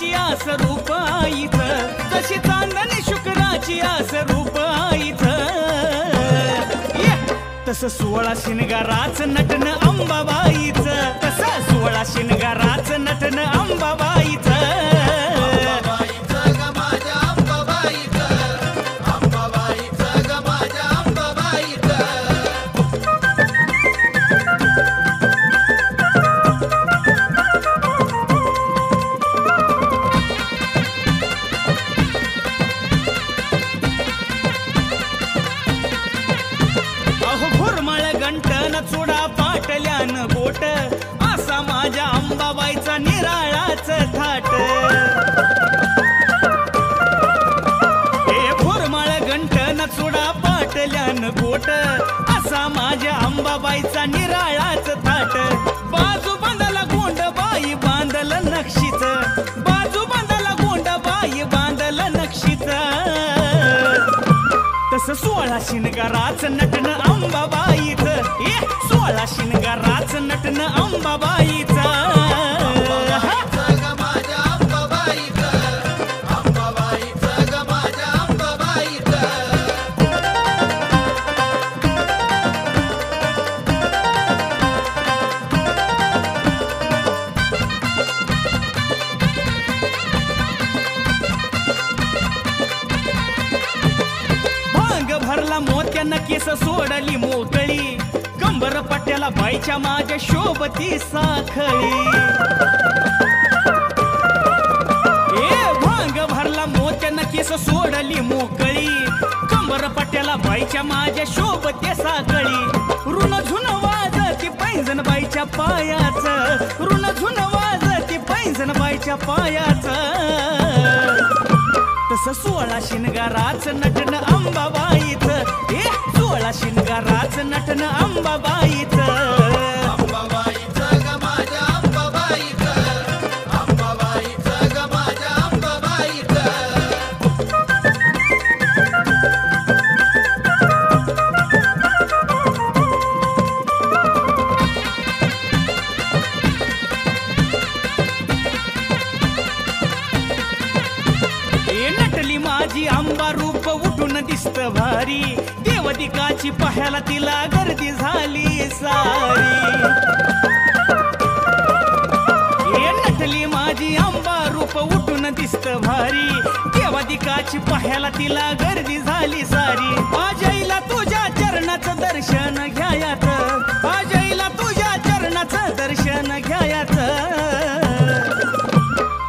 शुक्राची आस रूप आईचं, जशी चांदणी शुक्राची आस रूप आईचं, तसं 16 शिनगाराचं नटन अंबाबाईचं, तसं 16 शिनगाराचं नटन अंबाबाईचं. चुडा पाटल्यान गोट असा माझ्या अंबाबाईचा निराळाच थाट. हे भोरमाळ गंटन चुडा पाटल्यान गोट असा माझ्या अंबाबाईचा निराळाच थाट. बाजू बांधाला गोंडबाई बांधल नक्षीच, बाजू बांधाला गोंडबाई बांधल नक्षीच, तसं 16 शिनगाराचं नटन अंबाबाईचं, 16 शिनगाराचं नटन अंबाबाईचं. मोत्यानं केस सोडली मोकळी, कंबर पट्ट्याला बाईच्या माझ्या शोभती साखळी. ए भांग भरला मोत्यानं केस सोडली मोकळी, कंबर पट्ट्याला बाईच्या माझ्या शोभती साखळी. ऋण झुन वाजती पैंजण बाईच्या पायाचं, ऋण झुन वाजती पैंजण बाईच्या पायाचं, तसं 16 शिनगाराचं नटन अंबाबाईचं, 16 शिनगाराचं नटन अंबाबाईचं. माझी अंबा रूप उठून दिसत भारी, देवदिकाची पाहायला तिला गर्दी झाली सारी. हे नटली माझी अंबा रूप उठून दिसत भारी, देवदिकाची पाहायला तिला गर्दी झाली सारी. आजईला तुझ्या चरणाचं दर्शन घ्यायचं, आजईला तुझ्या चरणाचं दर्शन घ्यायचं,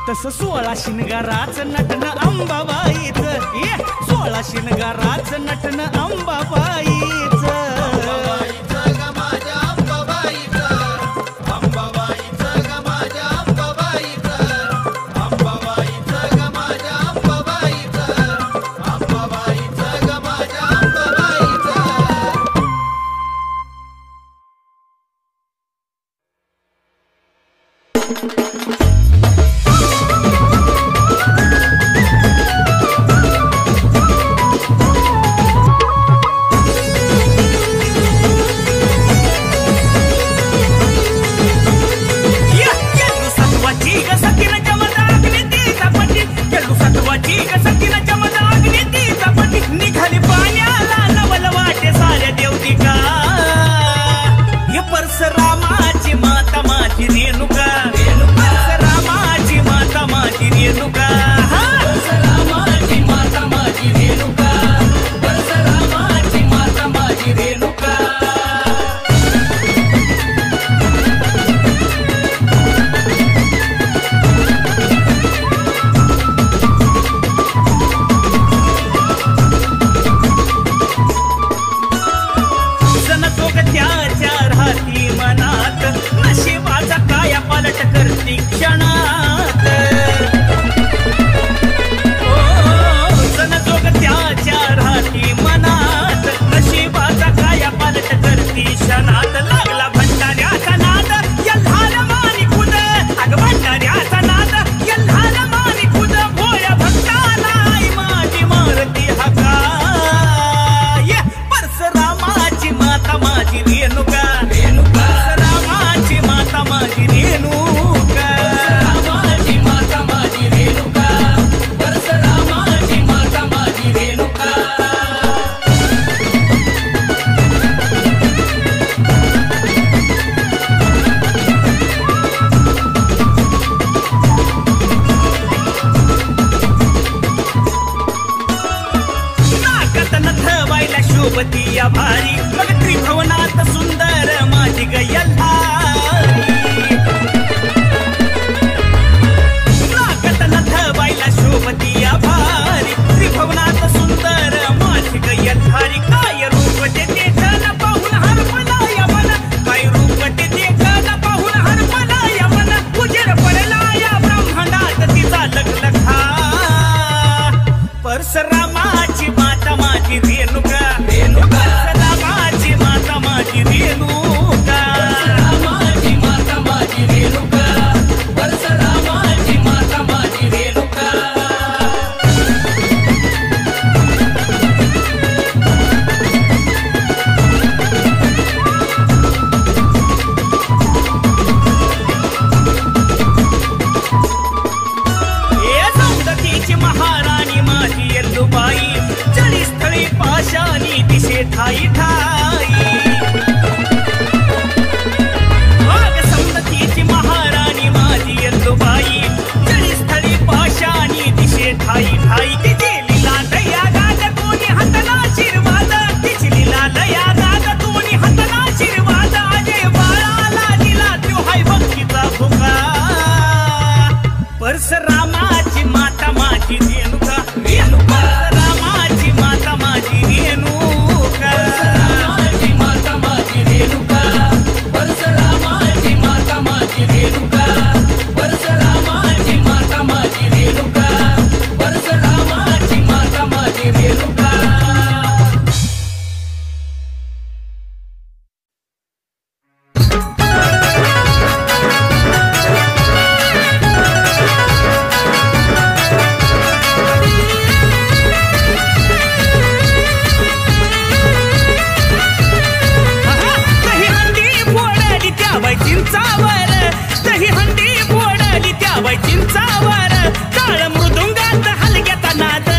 तसं 16 शिनगाराचं नटन अंबाबाईचं, 16 शिनगाराचं नटन अंबाबाईचं. पाशानी दिशे ठाई ठाई वाघ संततीची महाराणी माझी येलुबाई जळस्थळी पाशानी दिशे ठाई ठाई तिची लीला दया गाज कोणी हाताला आशीर्वाद तिची लीला दया गाज कोणी हाताला आशीर्वाद अजय बाळाला दिला तो हाय भक्तीचा भुका परशुरामाची माता माझी रेणुका रेणुका रामाची माता माझी रेणुका रामाची माता माझी रेणुका परशुरामाची माता माझी रेणुका परशुरामाची माता माझी रेणुका परशुरामाची माता माझी रेणुका चिंचावर काळ मृदुंगात हलग्याचा नाद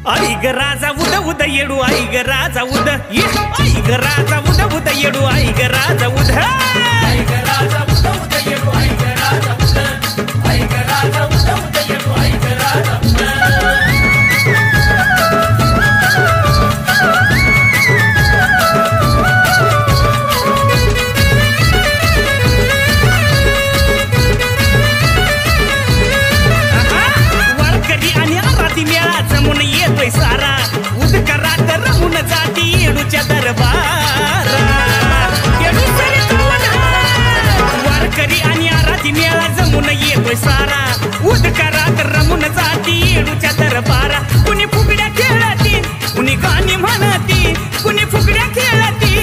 आई ग राजा उद उद येडू आई ग राजा उद आई ग राजा उद उद येडू आई ग राजा उद आई ग राजा उद उद येडू आई ग राजा उद आई ग राजा उद उद येडू आई ग राजा जमून येतोय सारा उदकरात रमून जाती येडूच्या दरबारा वारकरी आणि आराधी मेळा जमून येतोय सारा उदकरात रमून जाती येडूच्या दरबारा कुणी फुगड्या खेळती कुणी गाणी म्हणती कुणी फुगड्या खेळती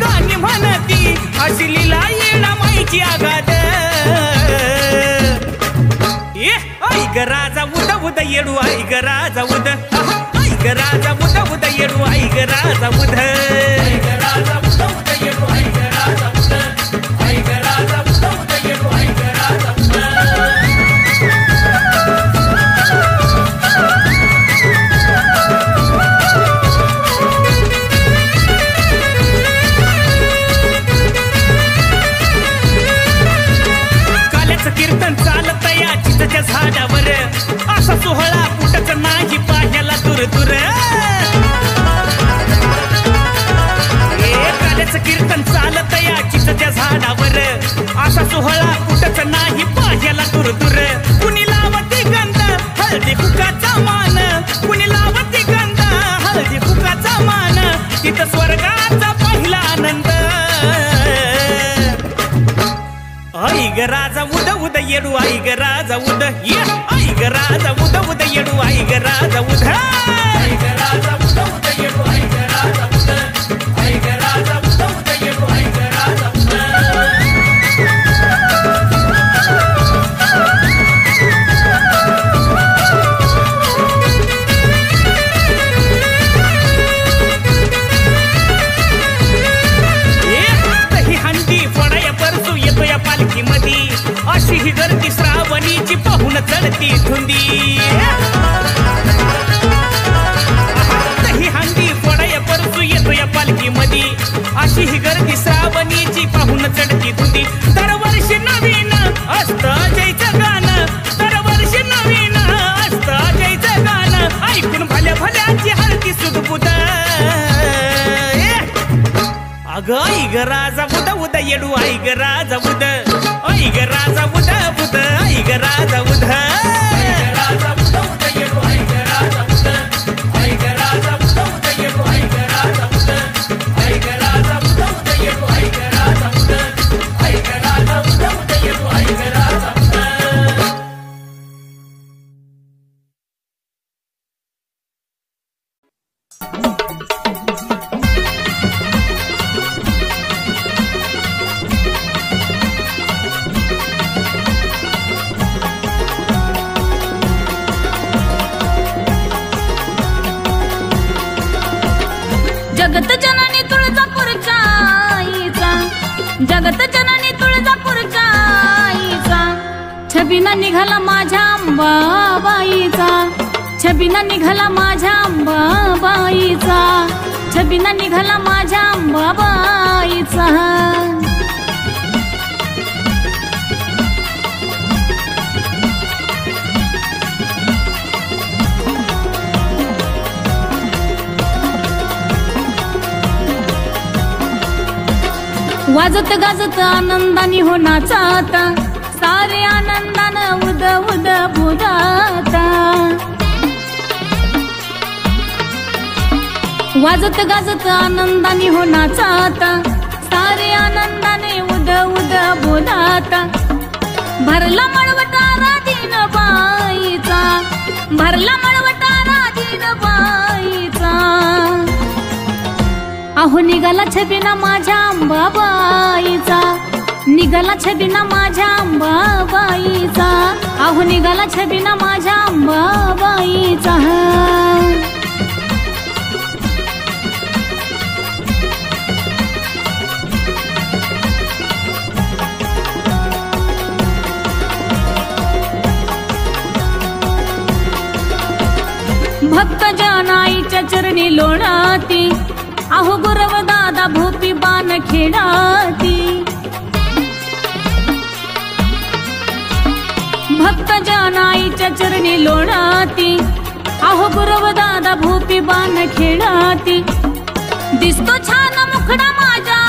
गाणी म्हणती अशी लीला येणा माईची आगाद आई ग राजा उद उद येडू आई ग राजा उद आई ग राजा उद उद येडू आई ग राजा उद आई ग राजा उद उद येडू आई ग राजा उद आई ग राजा उद उद येडू आई ग राजा काल्याचं कीर्तन चालत या चिंचेच्या झाडावर असा सोहळा कुठच नाही पाह्याला दूर दूर काल्याचं कीर्तन चालत या चिंचेच्या झाडावर असा सोहळा कुठच नाही पाह्याला दूर दूर कुणी लावती गंध हळदी कुकाचा मान कुणी लावती गंध हळदी कुकाचा मान तिथं स्वर्गाचा पहिला आनंद आई ग राजा उद उद येडू आई ग राजा उद आई ग राजा उद उद येडू आई ग राजा उद आई ग राजा उद उद येडू आई ग राजा उद आई ग राजा उद उद येडू आई ग राजा पालखी मधी अशी ही गर्दी श्रावणीची पाहून चढती धुंदी ही हंडी फोडाय परसू येतो या पालखी मधी अशी ही गर्दी श्रावणीची पाहून चढती धुंदी दरवर्षी नवीन असतं अजयचं गाणं दरवर्षी नवीन असतं अजयचं गाणं ऐकून भल्या भल्याची हळदी सुदबुद अग आई ग राजा उद उद येडू आई ग राजा उद आई ग राजा उद उद आई ग राजा उद आई ग राजा उद उद येडू आई ग राजा उद आई ग राजा उद उद येडू आई ग राजा उद आई ग राजा उद उद येडू आई ग राजा उद आई ग राजा उद उद येडू आई ग राजा जगत जननी तुळजापूरच्या आईचा जगत जननी तुळजापूरच्या आईचा छबिना निघाला माझ्या अंबाबाईचा छबिना निघाला माझ्या अंबाबाईचा, छबिना निघाला माझ्या अंबाबाईचा. वाजत गाजत आनंदानी हो नाचाता, सारे आनंदानं उद उद बुदाता. वाजत गाजत आनंदानी हो नाचाता, सारे आनंदाने उद उद बोलाता. भरला मळवटारा दीन बाईचा, भरला मळवटारा दीन बाईचा. अहो निघाला छबिना माझ्या अंबाबाईचा, निघाला छबिना माझ्या अंबाबाईचा. अहो निघाला छबिना माझ्या अंबाबाईचा. भक्त जनाईच्या चरणी लोणाती, अहो गुरव दादा भोपी बाण खेळाती. भक्त जनाईच्या चरणी लोणाती, अहो गुरव दादा भोपी बाण खेळाती. दिसतो छान मुखडा माझ्या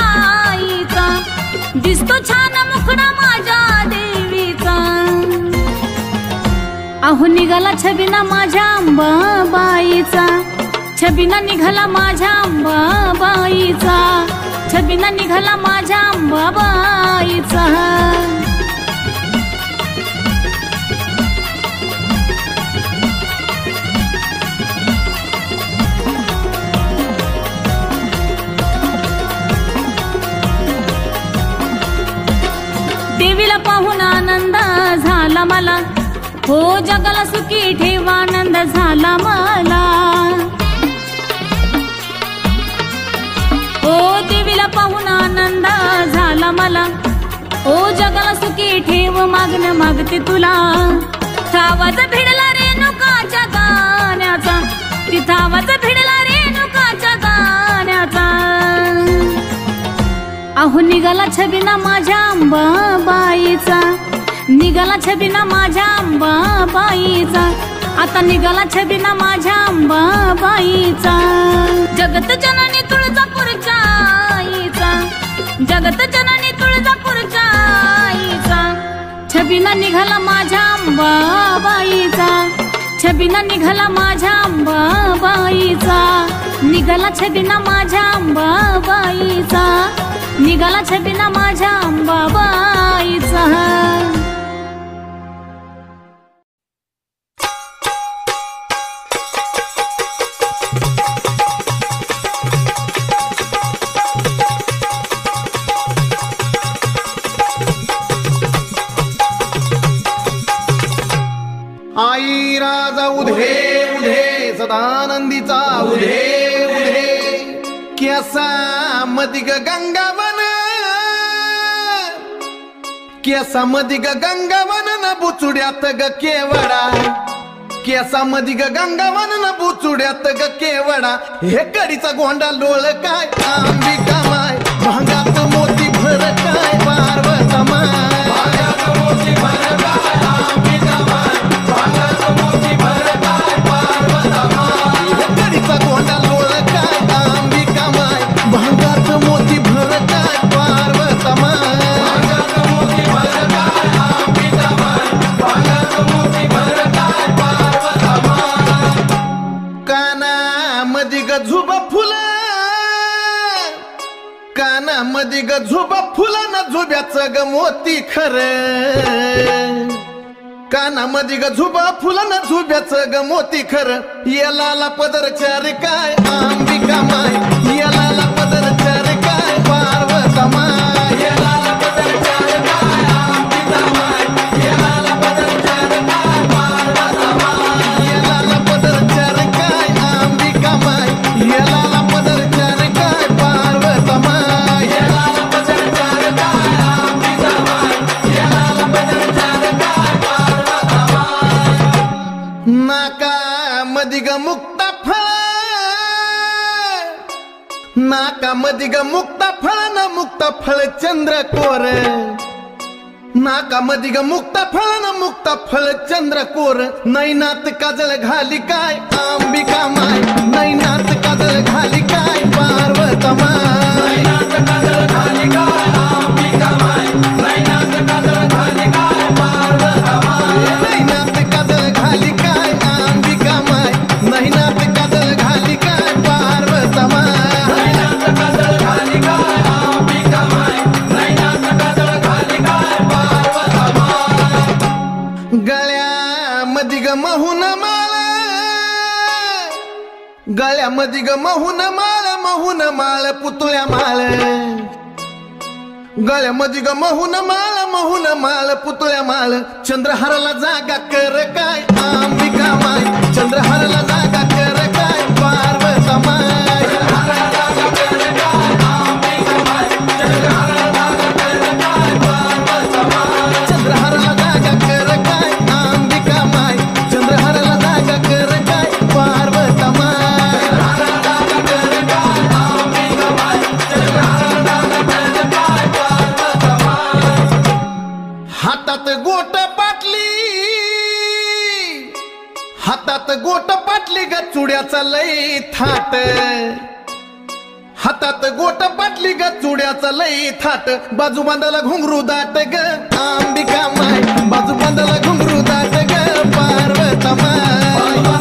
आईचा, दिसतो छान मुखडा माझ्या देवीचा. अहो निघाला छबिना माझ्या अंबाबाईचा, छबिना निघाला माझ्या अंबाबाईचा. छबिना निघाला माझ्या अंबाबाईचा. देवीला पाहून आनंद झाला मला, हो जगाला सुखी ठेवा आनंद झाला मला. ओ देवीला पाहून आनंद झाला मला, ओ जगाला सुखी ठेव मागणं मागते तुला. आवाज भिडला रेणुकाच्या गाण्याचा, तिथं आवाज भिडला रेणुकाच्या गाण्याचा. अहो निघाला छबिना माझ्या अंबाबाईचा, निघाला छबिना माझ्या अंबाबाईचा. आता निघाला छबिना माझ्या अंबाबाईचा. जगत जननी तुळजापूरच्या आईचा, जगत जननी तुळजापूरच्या आईचा. छबिना निघाला माझ्या अंबाबाईचा, छबिना निघाला माझ्या अंबाबाईचा. निघाला छबिना माझ्या अंबाबाईचा, निघाला छबिना माझ्या अंबाबाईचा. आई राजा उधे उधे सदानंदीचा उधे उधे. केसा मदिग गंगावन, केसा मदिग गंगावन न बुचुड्यात ग केवडा. केसा मदिग गंगावन न बुचुड्यात ग केवडा. हे कडीचा गोंडा लोळ काय अंबिका माय, भांगात मोती भर काय पार्वता माय. भांगात मोती भर काय अंबिका माय, भांगात मोती भर काय पार्वता माय. हे कडीचा गोंडा लोळ काय अंबिका माय, भांगात मोती भर काय पार्वता माय. भांगात मोती भर काय अंबिका माय, भांगात मोती भर काय पार्वता माय. काना मधी ग झुब फुलं, काना मधी ग झुब फुलं न झुब्याचं ग मोती खरं. काना मधी ग झुब फुलं न झुब्याचं ग मोती खरं. येलाला पदर चार काय अंबिका माय, येलाला पदर चार काय पार्वता माय. येलाला पदर चार काय अंबिका माय, येलाला पदर चार काय पार्वता माय. येलाला पदर चार काय अंबिका माय, येलाला पदर चार काय पार्वता माय. येलाला पदर चार काय अंबिका माय, येलाला पदर चार काय पार्वता माय. नाका मुक्ता फळ नाकामधी ग मुक्ता फळ न मुक्ता फळ चंद्रकोर नाकामधी ग मुक्ता फळ न मुक्ता फळ चंद्रकोर नैनात काजळ घाली काय अंबिका माय नैनात काजळ घाली काय पार्वता माय नैनात काजळ घाली काय अंबिका माय नैनात काजळ घाली काय पार्वता माय नैनात काजळ घाली काय अंबिका माय नैनात काजळ घाली काय पार्वता माय नैनात काजळ घाली काय अंबिका माय नैनात काजळ घाली काय पार्वता माय गळ्यामध्ये ग महून माळ गळ्यामध्ये ग महून माळ पुतळ्या माळ गळ्यामध्ये ग महून माळ पुतळ्या माळ चंद्रहाराला जागा कर काय अंबिका माय चंद्रहाराला जागा कर काय पार्वता माय चंद्रहाराला जागा कर काय अंबिका माय चंद्रहाराला जागा कर काय पार्वता माय चंद्रहाराला जागा कर काय अंबिका माय चंद्रहाराला जागा कर काय पार्वता माय हातात गोट पाटली ग चुड्याचा लई थाट हातात गोट पाटली ग चुड्याचा लई थाट बाजू बांधाला घुंगरू दाट ग अंबिका माय बाजू बांधाला घुंगरू